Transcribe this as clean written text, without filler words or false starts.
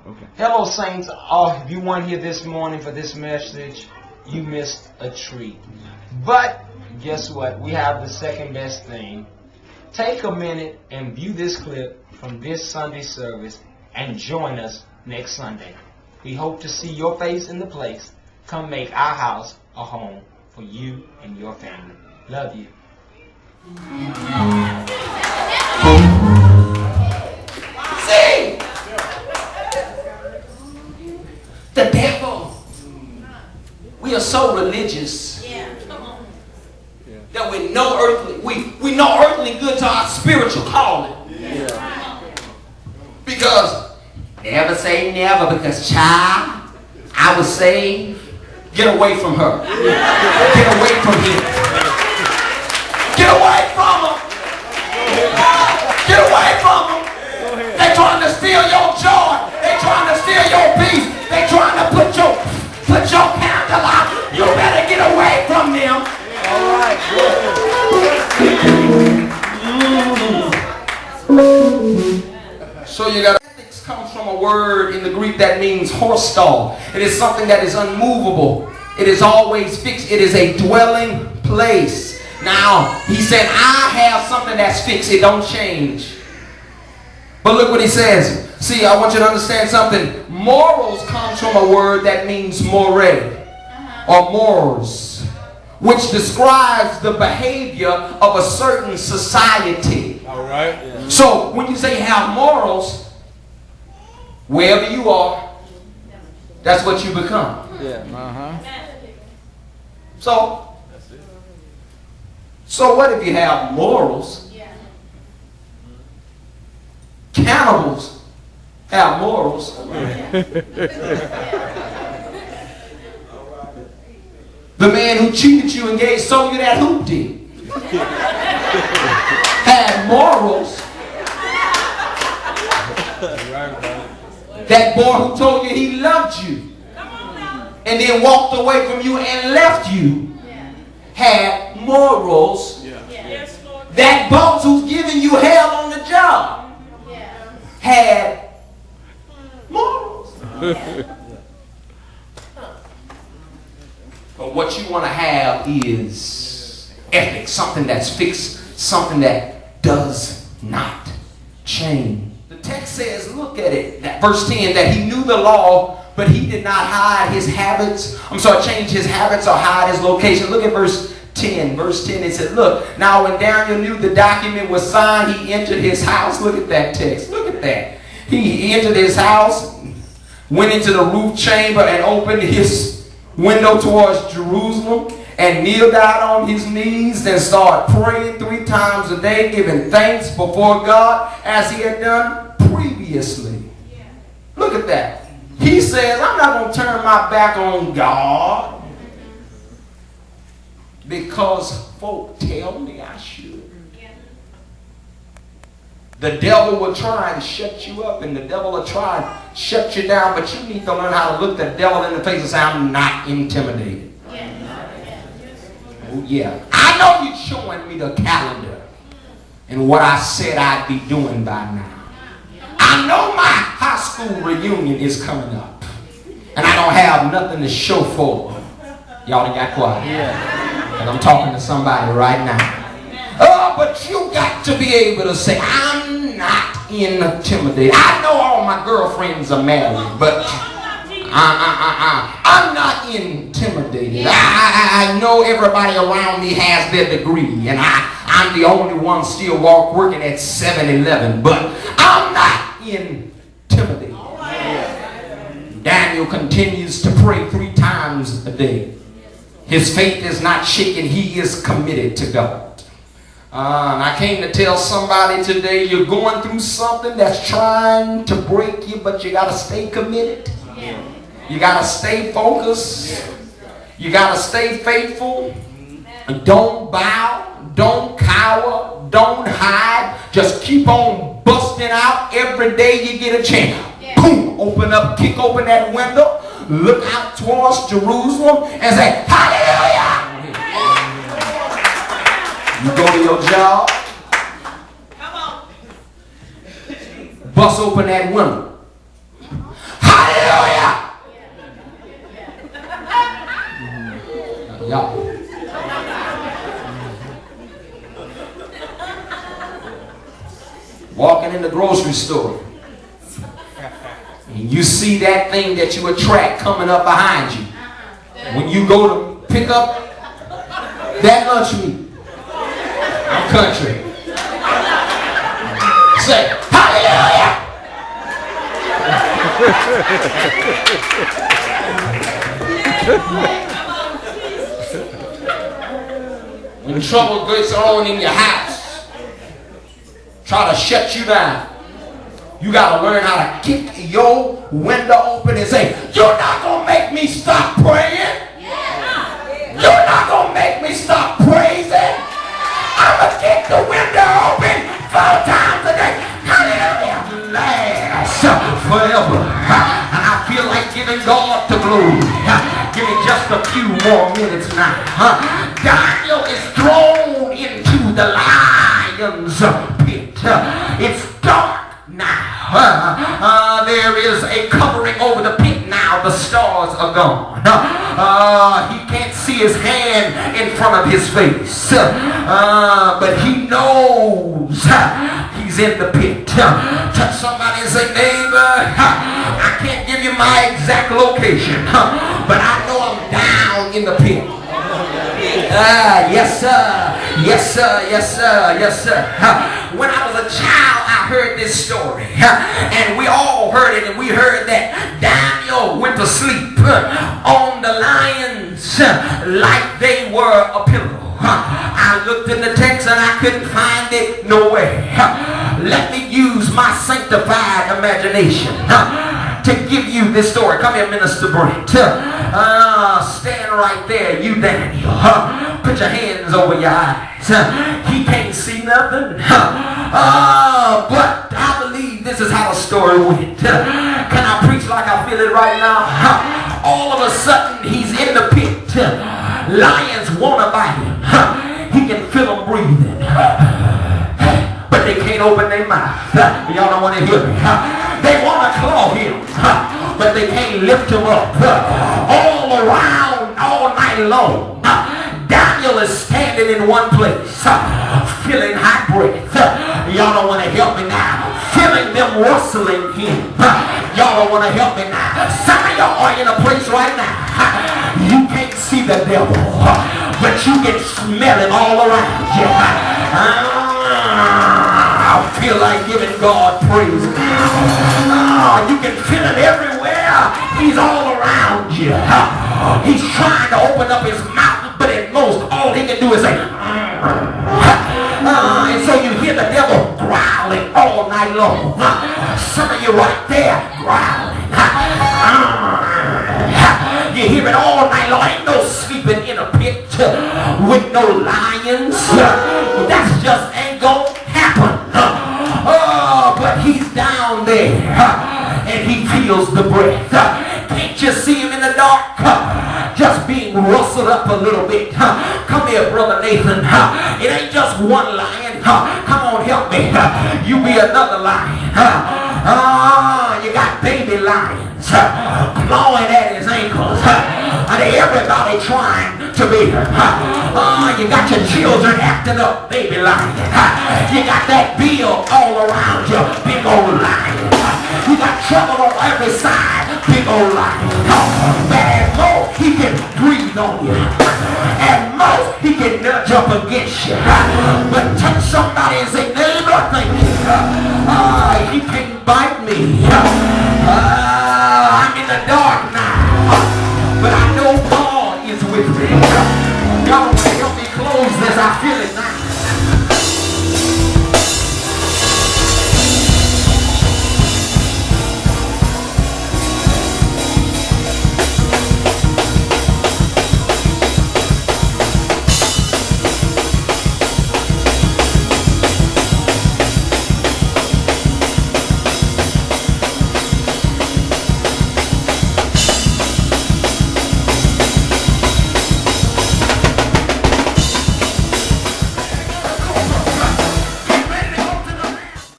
Okay. Hello, saints. Oh, if you weren't here this morning for this message, you missed a treat. But guess what? We have the second best thing. Take a minute and view this clip from this Sunday service and join us next Sunday. We hope to see your face in the place. Come make our house a home for you and your family. Love you. See? The devil. We are so religious that we know earthly good to our spiritual calling. Because never say never, because child, I was saved. Get away from her. Get away from him. Get away from her. Get away from them. They're trying to steal your joy. They're trying to steal your peace. They're trying to put your candle out. You better get away from them. All right. So you got ethics comes from a word in the Greek that means horsestall. It is something that is unmovable. It is always fixed. It is a dwelling place. Now, he said, I have something that's fixed. It don't change. But look what he says. See, I want you to understand something. Morals comes from a word that means more or morals, which describes the behavior of a certain society. All right. Yeah. So when you say you have morals, wherever you are, that's what you become. Yeah. So what if you have morals? Cannibals have morals. The man who cheated you and sold you that hoopty had morals. That boy who told you he loved you and then walked away from you and left you had morals. That boss who's giving you hell on the job had morals. But what you want to have is ethics, something that's fixed, something that does not change. The text says, look at it, that verse 10, that he knew the law, but he did not hide his habits. Change his habits or hide his location. Look at verse 10. Verse 10, it said, look, now when Daniel knew the document was signed, he entered his house. Look at that text. Look at that. He entered his house, went into the roof chamber and opened his window towards Jerusalem and kneeled down on his knees and started praying 3 times a day, giving thanks before God as he had done previously. Look at that. He says, I'm not going to turn my back on God because folk tell me I should. The devil will try and shut you up, and the devil will try and shut you down, but you need to learn how to look the devil in the face and say, I'm not intimidated. Oh yeah. I know you're showing me the calendar and what I said I'd be doing by now. I know my high school reunion is coming up, and I don't have nothing to show for it. Y'all got quiet. And I'm talking to somebody right now. Oh, but you got to be able to say, I'm not intimidated. I know all my girlfriends are married, but I'm not intimidated. I know everybody around me has their degree, and I'm the only one still working at 7-Eleven, but I'm not intimidated. Daniel continues to pray 3 times a day. His faith is not shaken. He is committed to God. And I came to tell somebody today, you're going through something that's trying to break you, but you got to stay committed. You got to stay focused. You got to stay faithful. Don't bow. Don't cower. Don't hide. Just keep on busting out every day you get a chance. Boom! Open up, kick open that window, look out towards Jerusalem and say, hallelujah! You go to your job, bust open that window. the grocery store. And you see that thing that you attract coming up behind you. When you go to pick up that lunch meat. I'm country. Say, hallelujah! When trouble gets on in your house, try to shut you down. You got to learn how to kick your window open and say, you're not going to make me stop praying. You're not going to make me stop praising. I'm going to kick the window open 4 times a day. Hallelujah. Last forever. And I feel like giving God the glory. Give me just a few more minutes now. Daniel is thrown into the lion's pit. It's dark now. There is a covering over the pit now. The stars are gone. He can't see his hand in front of his face. But he knows he's in the pit. Touch somebody and say, neighbor, I can't give you my exact location, but I know I'm down in the pit. Yes, sir. Yes, sir. Yes, sir. Yes, sir. When I was a child, I heard this story. And we all heard it. And we heard that Daniel went to sleep on the lions like they were a pillow. I looked in the text and I couldn't find it nowhere. Let me use my sanctified imagination to give you this story. Come here, Minister Brent. Stand right there, you Daniel. Put your hands over your eyes. He can't see nothing. But I believe this is how the story went. Can I preach like I feel it right now? All of a sudden, he's in the pit. Lions want to bite him. He can feel them breathing. But they can't open their mouth. Y'all don't want to hear me. They want to claw him, but they can't lift him up. All around, all night long, Daniel is standing in one place, feeling hot breath. Y'all don't want to help me now. Feeling them rustling him. Y'all don't want to help me now. Some of y'all are in a place right now. You can't see the devil, but you can smell him all around you. I feel like giving God praise now. You can feel it everywhere. He's all around you. He's trying to open up his mouth, but at most, all he can do is say, and so you hear the devil growling all night long. Some of you right there growling. You hear it all night long. Ain't no sleeping in a pit with no lions. That just ain't gonna happen. But he's down there and he feels the breath. Can't you see him in the dark? Just being rustled up a little bit. Come here, Brother Nathan. It ain't just one lion. Come on, help me. You be another lion. You got baby lions clawing at his ankles. Everybody trying to be her. You got your children acting up, baby lion. You got that bill all around you, big old lion. You got trouble on every side, big old lion. But at most, he can breathe on you. At most, he can nudge up against you. But touch somebody and say, neighbor, thank you. He can't bite me. I'm in the dark